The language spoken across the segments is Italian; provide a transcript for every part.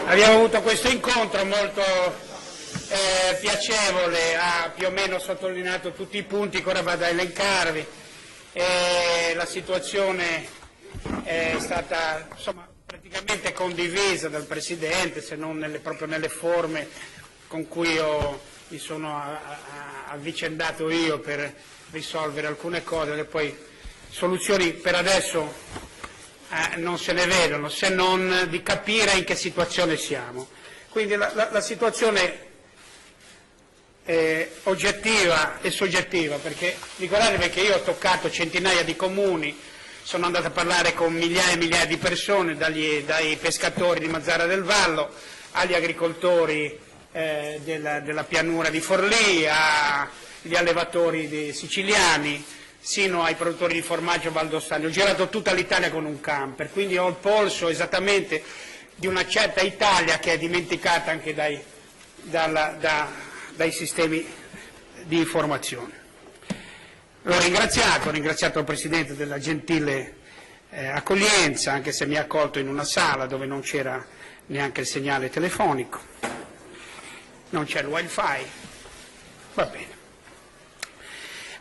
Abbiamo avuto questo incontro molto piacevole, ha più o meno sottolineato tutti i punti che ora vado a elencarvi. La situazione è stata praticamente condivisa dal Presidente, se non proprio nelle forme con cui mi sono avvicendato io per risolvere alcune cose, che poi soluzioni per adesso non se ne vedono, se non di capire in che situazione siamo. Quindi la situazione è oggettiva e soggettiva, perché ricordatevi che io ho toccato centinaia di comuni, sono andato a parlare con migliaia e migliaia di persone, dai pescatori di Mazara del Vallo agli agricoltori della pianura di Forlì, agli allevatori siciliani, sino ai produttori di formaggio valdostani. Ho girato tutta l'Italia con un camper, quindi ho il polso esattamente di una certa Italia che è dimenticata anche dai sistemi di informazione. L'ho ringraziato il Presidente della gentile accoglienza, anche se mi ha accolto in una sala dove non c'era neanche il segnale telefonico, non c'è il wifi, va bene.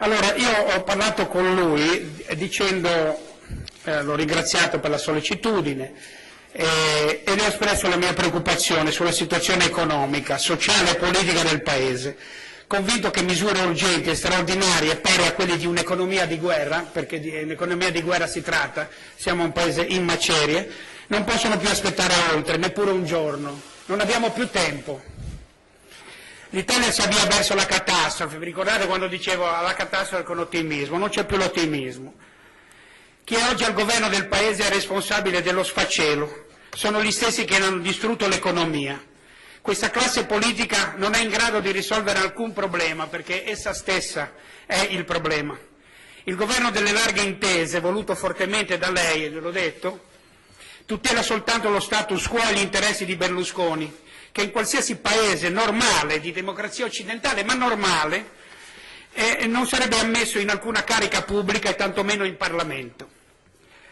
Allora, io ho parlato con lui dicendo, l'ho ringraziato per la sollecitudine e gli ho espresso la mia preoccupazione sulla situazione economica, sociale e politica del Paese, convinto che misure urgenti e straordinarie, pari a quelle di un'economia di guerra, perché di un'economia di guerra si tratta, siamo un Paese in macerie, non possono più aspettare oltre, neppure un giorno, non abbiamo più tempo. L'Italia si avvia verso la catastrofe, vi ricordate quando dicevo alla catastrofe con ottimismo? Non c'è più l'ottimismo. Chi è oggi al governo del Paese è responsabile dello sfacelo, sono gli stessi che hanno distrutto l'economia. Questa classe politica non è in grado di risolvere alcun problema perché essa stessa è il problema. Il governo delle larghe intese, voluto fortemente da lei, e gliel'ho detto, tutela soltanto lo status quo e gli interessi di Berlusconi, che in qualsiasi paese normale, di democrazia occidentale, ma normale, non sarebbe ammesso in alcuna carica pubblica e tantomeno in Parlamento.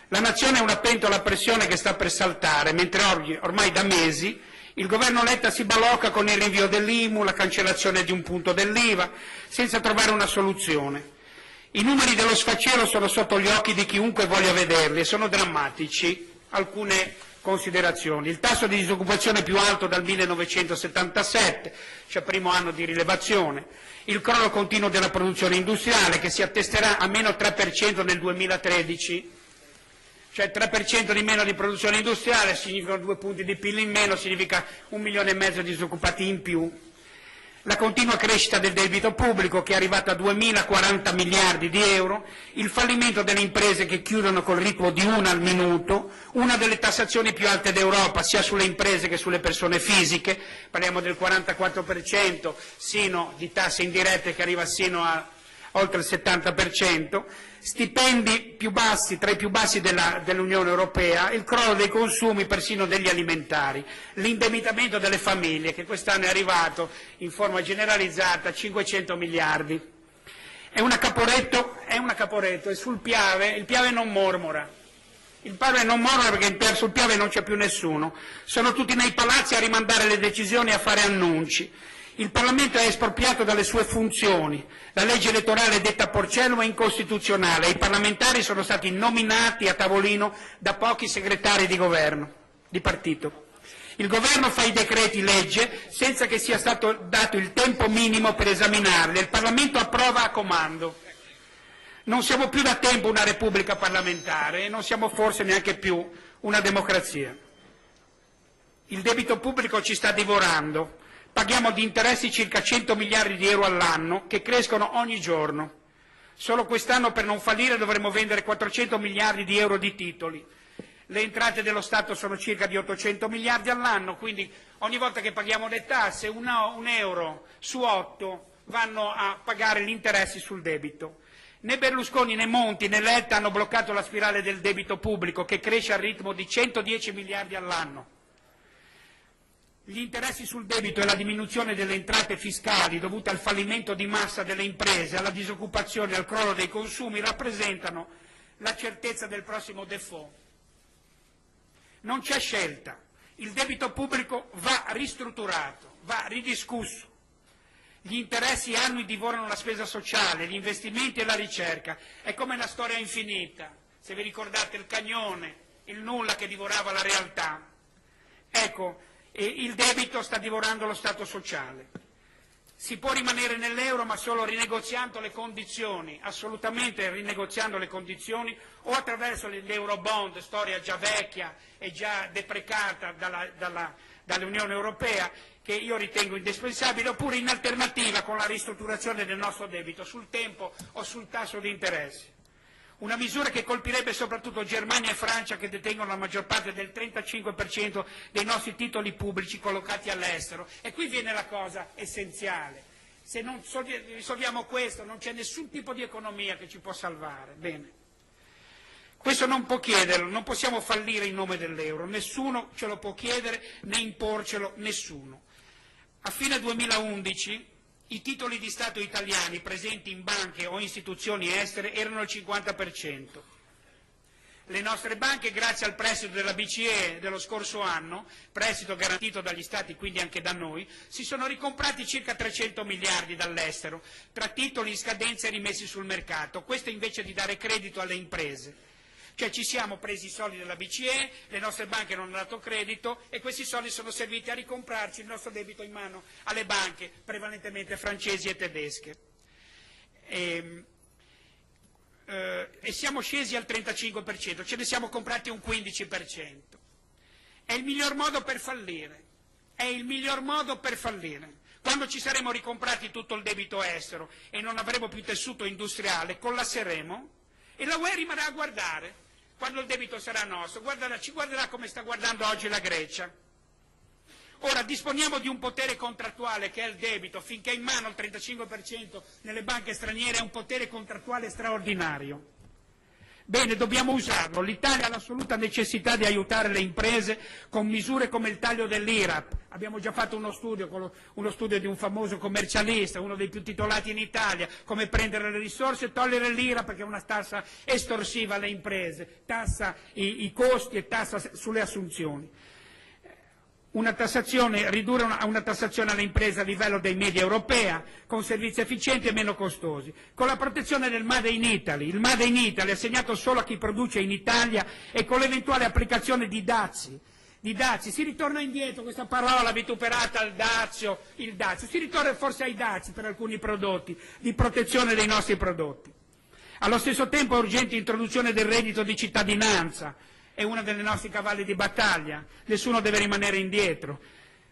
La nazione è una pentola a pressione che sta per saltare, mentre ormai da mesi il governo Letta si balocca con il rinvio dell'IMU, la cancellazione di un punto dell'IVA, senza trovare una soluzione. I numeri dello sfacelo sono sotto gli occhi di chiunque voglia vederli e sono drammatici. Alcune considerazioni. Il tasso di disoccupazione più alto dal 1977, cioè primo anno di rilevazione, il crollo continuo della produzione industriale che si attesterà a meno 3% nel 2013, cioè 3% di meno di produzione industriale significano 2 punti di PIL in meno, significa 1,5 milioni di disoccupati in più. La continua crescita del debito pubblico che è arrivato a 2.040 miliardi di euro, il fallimento delle imprese che chiudono col ritmo di una al minuto, una delle tassazioni più alte d'Europa sia sulle imprese che sulle persone fisiche, parliamo del 44% sino di tasse indirette che arriva sino a oltre il 70%, stipendi più bassi, tra i più bassi dell'Unione Europea, il crollo dei consumi persino degli alimentari, l'indebitamento delle famiglie che quest'anno è arrivato in forma generalizzata a 500 miliardi. È una Caporetto e sul Piave, il Piave non mormora. Il Piave non mormora perché sul Piave non c'è più nessuno, sono tutti nei palazzi a rimandare le decisioni e a fare annunci. Il Parlamento è espropriato dalle sue funzioni, la legge elettorale detta Porcellum è incostituzionale, i parlamentari sono stati nominati a tavolino da pochi segretari di governo, di partito. Il governo fa i decreti legge senza che sia stato dato il tempo minimo per esaminarli, il Parlamento approva a comando. Non siamo più da tempo una repubblica parlamentare e non siamo forse neanche più una democrazia. Il debito pubblico ci sta divorando. Paghiamo di interessi circa 100 miliardi di euro all'anno che crescono ogni giorno. Solo quest'anno per non fallire dovremo vendere 400 miliardi di euro di titoli. Le entrate dello Stato sono circa di 800 miliardi all'anno, quindi ogni volta che paghiamo le tasse un euro su 8 vanno a pagare gli interessi sul debito. Né Berlusconi né Monti né Letta hanno bloccato la spirale del debito pubblico che cresce al ritmo di 110 miliardi all'anno. Gli interessi sul debito e la diminuzione delle entrate fiscali dovute al fallimento di massa delle imprese, alla disoccupazione e al crollo dei consumi rappresentano la certezza del prossimo default. Non c'è scelta. Il debito pubblico va ristrutturato, va ridiscusso. Gli interessi annui divorano la spesa sociale, gli investimenti e la ricerca. È come una storia infinita. Se vi ricordate il cagnone, il nulla che divorava la realtà. Ecco, il debito sta divorando lo Stato sociale. Si può rimanere nell'euro ma solo rinegoziando le condizioni, assolutamente rinegoziando le condizioni, o attraverso l'eurobond, storia già vecchia e già deprecata dall'Unione Europea, che io ritengo indispensabile, oppure in alternativa con la ristrutturazione del nostro debito sul tempo o sul tasso di interessi. Una misura che colpirebbe soprattutto Germania e Francia, che detengono la maggior parte del 35% dei nostri titoli pubblici collocati all'estero. E qui viene la cosa essenziale. Se non risolviamo questo non c'è nessun tipo di economia che ci può salvare. Bene. Questo non può chiederlo, non possiamo fallire in nome dell'euro, nessuno ce lo può chiedere né imporcelo nessuno. A fine 2011 i titoli di Stato italiani presenti in banche o istituzioni estere erano il 50%. Le nostre banche, grazie al prestito della BCE dello scorso anno, prestito garantito dagli Stati, quindi anche da noi, si sono ricomprati circa 300 miliardi dall'estero, tra titoli in scadenza e rimessi sul mercato, questo invece di dare credito alle imprese. Cioè ci siamo presi i soldi della BCE, le nostre banche non hanno dato credito e questi soldi sono serviti a ricomprarci il nostro debito in mano alle banche, prevalentemente francesi e tedesche. E siamo scesi al 35%, ce ne siamo comprati un 15%. È il miglior modo per fallire, è il miglior modo per fallire. Quando ci saremo ricomprati tutto il debito estero e non avremo più tessuto industriale, collasseremo e la UE rimarrà a guardare. Quando il debito sarà nostro, ci guarderà come sta guardando oggi la Grecia. Ora disponiamo di un potere contrattuale che è il debito, finché è in mano il 35% nelle banche straniere è un potere contrattuale straordinario. Bene, dobbiamo usarlo. L'Italia ha l'assoluta necessità di aiutare le imprese con misure come il taglio dell'IRAP. Abbiamo già fatto uno studio di un famoso commercialista, uno dei più titolati in Italia, come prendere le risorse e togliere l'IRAP, perché è una tassa estorsiva alle imprese, tassa i costi e tassa sulle assunzioni. Ridurre a una tassazione alle imprese a livello dei media europea, con servizi efficienti e meno costosi, con la protezione del Made in Italy. Il Made in Italy è assegnato solo a chi produce in Italia e con l'eventuale applicazione di dazi. Si ritorna indietro, questa parola vituperata al dazio, il dazio, si ritorna forse ai dazi per alcuni prodotti, di protezione dei nostri prodotti. Allo stesso tempo è urgente l'introduzione del reddito di cittadinanza, è uno dei nostri cavalli di battaglia, nessuno deve rimanere indietro.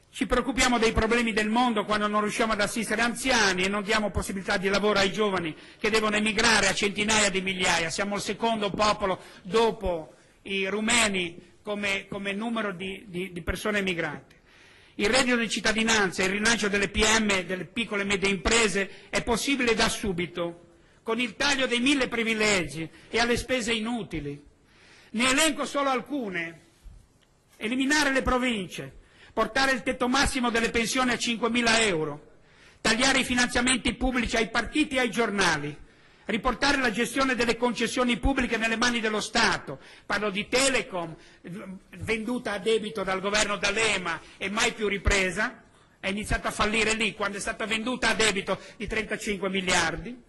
Ci preoccupiamo dei problemi del mondo quando non riusciamo ad assistere anziani e non diamo possibilità di lavoro ai giovani che devono emigrare a centinaia di migliaia. Siamo il secondo popolo dopo i rumeni come numero di persone emigrate. Il reddito di cittadinanza e il rilancio delle PM, delle piccole e medie imprese, è possibile da subito, con il taglio dei 1000 privilegi e alle spese inutili. Ne elenco solo alcune: eliminare le province, portare il tetto massimo delle pensioni a 5.000 euro, tagliare i finanziamenti pubblici ai partiti e ai giornali, riportare la gestione delle concessioni pubbliche nelle mani dello Stato. Parlo di Telecom, venduta a debito dal governo D'Alema e mai più ripresa, è iniziata a fallire lì quando è stata venduta a debito di 35 miliardi,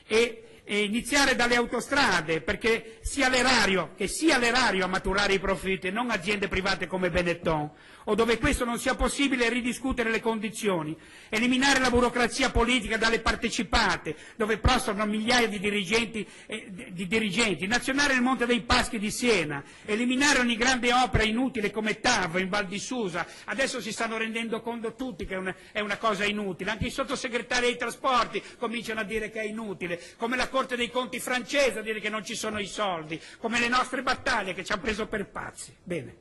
e iniziare dalle autostrade, perché sia l'erario a maturare i profitti e non aziende private come Benetton, o dove questo non sia possibile ridiscutere le condizioni, eliminare la burocrazia politica dalle partecipate, dove prostrano migliaia di dirigenti, nazionare il Monte dei Paschi di Siena, eliminare ogni grande opera inutile come TAV in Val di Susa. Adesso si stanno rendendo conto tutti che è una cosa inutile, anche i sottosegretari ai trasporti cominciano a dire che è inutile, come la Corte dei Conti francese a dire che non ci sono i soldi, come le nostre battaglie che ci hanno preso per pazzi. Bene.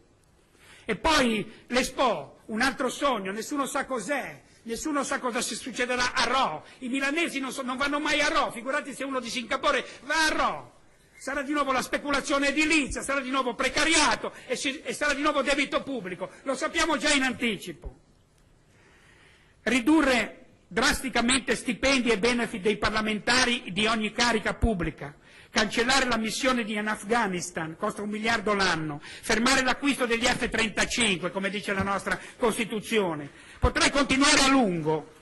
E poi l'Expo, un altro sogno, nessuno sa cos'è, nessuno sa cosa succederà a Rho. I milanesi non vanno mai a Rho, figurati se uno di Singapore va a Rho. Sarà di nuovo la speculazione edilizia, sarà di nuovo precariato e sarà di nuovo debito pubblico. Lo sappiamo già in anticipo. Ridurre drasticamente stipendi e benefit dei parlamentari di ogni carica pubblica, cancellare la missione in Afghanistan, costa 1 miliardo l'anno, fermare l'acquisto degli F-35, come dice la nostra Costituzione. Potrei continuare a lungo.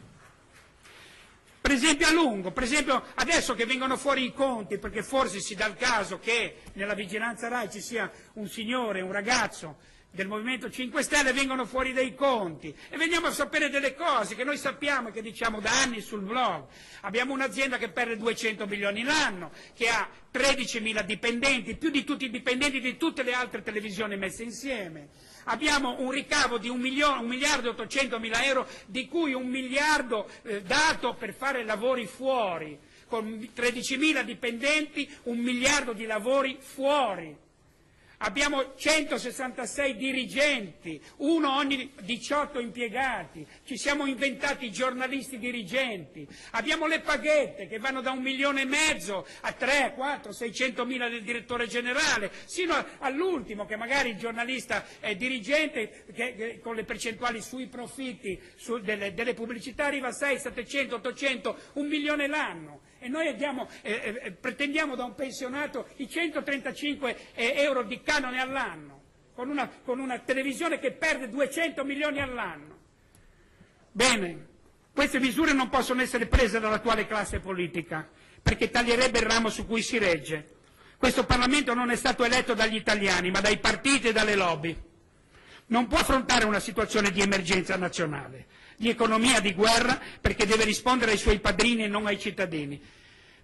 Per esempio adesso che vengono fuori i conti, perché forse si dà il caso che nella vigilanza RAI ci sia un signore, un ragazzo del Movimento 5 Stelle, vengono fuori dei conti e veniamo a sapere delle cose che noi sappiamo e che diciamo da anni sul blog. Abbiamo un'azienda che perde 200 milioni l'anno, che ha 13.000 dipendenti, più di tutti i dipendenti di tutte le altre televisioni messe insieme. Abbiamo un ricavo di 1.800.000 euro, di cui 1 miliardo dato per fare lavori fuori. Con 13.000 dipendenti, 1 miliardo di lavori fuori. Abbiamo 166 dirigenti, uno ogni 18 impiegati, ci siamo inventati i giornalisti dirigenti, abbiamo le paghette che vanno da 1,5 milioni a 3, 4, 600 mila del direttore generale, sino all'ultimo che magari il giornalista è dirigente che con le percentuali sui profitti delle pubblicità arriva a 6, 700, 800, 1 milione l'anno. E noi pretendiamo da un pensionato i 135 euro di canone all'anno, con una televisione che perde 200 milioni all'anno. Bene, queste misure non possono essere prese dall'attuale classe politica, perché taglierebbe il ramo su cui si regge. Questo Parlamento non è stato eletto dagli italiani, ma dai partiti e dalle lobby. Non può affrontare una situazione di emergenza nazionale, di economia di guerra, perché deve rispondere ai suoi padrini e non ai cittadini.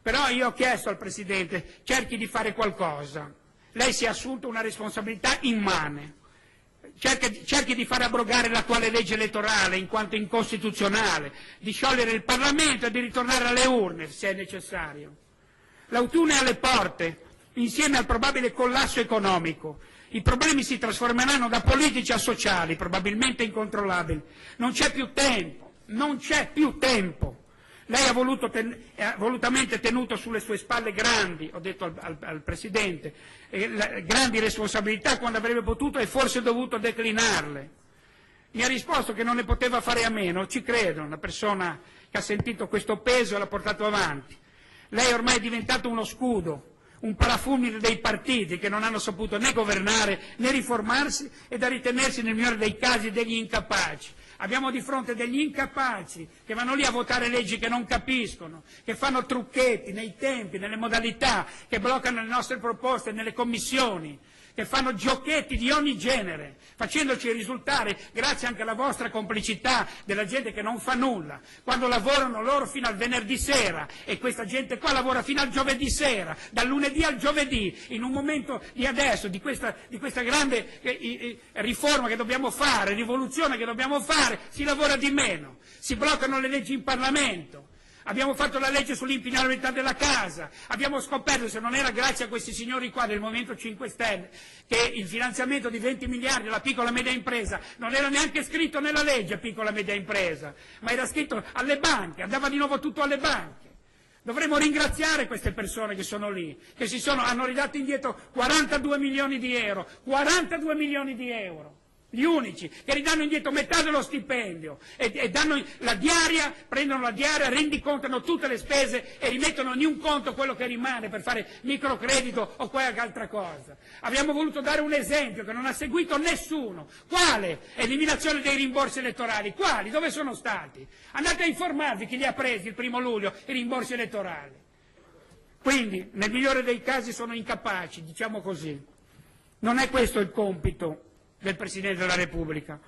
Però io ho chiesto al Presidente, cerchi di fare qualcosa. Lei si è assunto una responsabilità immane. Cerchi di far abrogare l'attuale legge elettorale in quanto incostituzionale, di sciogliere il Parlamento e di ritornare alle urne se è necessario. L'autunno è alle porte, insieme al probabile collasso economico. I problemi si trasformeranno da politici a sociali, probabilmente incontrollabili. Non c'è più tempo. Lei ha volutamente tenuto sulle sue spalle grandi, ho detto al Presidente, grandi responsabilità quando avrebbe potuto e forse dovuto declinarle. Mi ha risposto che non ne poteva fare a meno, ci credo, una persona che ha sentito questo peso e l'ha portato avanti. Lei ormai è diventato uno scudo, un parafulmine dei partiti che non hanno saputo né governare né riformarsi e da ritenersi nel migliore dei casi degli incapaci. Abbiamo di fronte degli incapaci che vanno lì a votare leggi che non capiscono, che fanno trucchetti nei tempi, nelle modalità, che bloccano le nostre proposte nelle commissioni, che fanno giochetti di ogni genere, facendoci risultare, grazie anche alla vostra complicità, della gente che non fa nulla, quando lavorano loro fino al venerdì sera e questa gente qua lavora fino al giovedì sera, dal lunedì al giovedì, in un momento di adesso, di questa grande riforma che dobbiamo fare, rivoluzione che dobbiamo fare, si lavora di meno, si bloccano le leggi in Parlamento. Abbiamo fatto la legge sull'impianabilità della casa, abbiamo scoperto, se non era grazie a questi signori qua del Movimento 5 Stelle, che il finanziamento di 20 miliardi alla piccola e media impresa non era neanche scritto nella legge piccola e media impresa, ma era scritto alle banche, andava di nuovo tutto alle banche. Dovremmo ringraziare queste persone che sono lì, che hanno ridato indietro 42 milioni di euro, 42 milioni di euro. Gli unici che ridanno indietro metà dello stipendio e danno la diaria, prendono la diaria, rendicontano tutte le spese e rimettono in un conto quello che rimane per fare microcredito o qualche altra cosa. Abbiamo voluto dare un esempio che non ha seguito nessuno. Quale? Eliminazione dei rimborsi elettorali. Quali? Dove sono stati? Andate a informarvi chi li ha presi il 1° luglio i rimborsi elettorali. Quindi, nel migliore dei casi sono incapaci, diciamo così. Non è questo il compito del Presidente della Repubblica,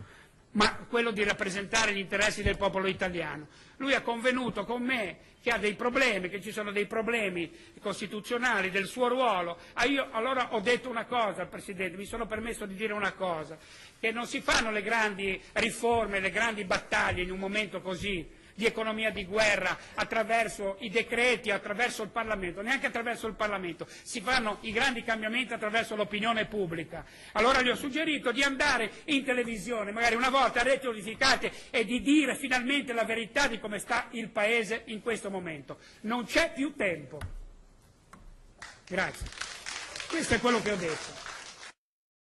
ma quello di rappresentare gli interessi del popolo italiano. Lui ha convenuto con me che ha dei problemi, che ci sono dei problemi costituzionali del suo ruolo. Io allora ho detto una cosa al Presidente, mi sono permesso di dire una cosa, che non si fanno le grandi riforme, le grandi battaglie in un momento così di economia di guerra, attraverso i decreti, attraverso il Parlamento, neanche attraverso il Parlamento, si fanno i grandi cambiamenti attraverso l'opinione pubblica. Allora gli ho suggerito di andare in televisione, magari una volta a reti unificate, e di dire finalmente la verità di come sta il Paese in questo momento. Non c'è più tempo. Grazie. Questo è quello che ho detto.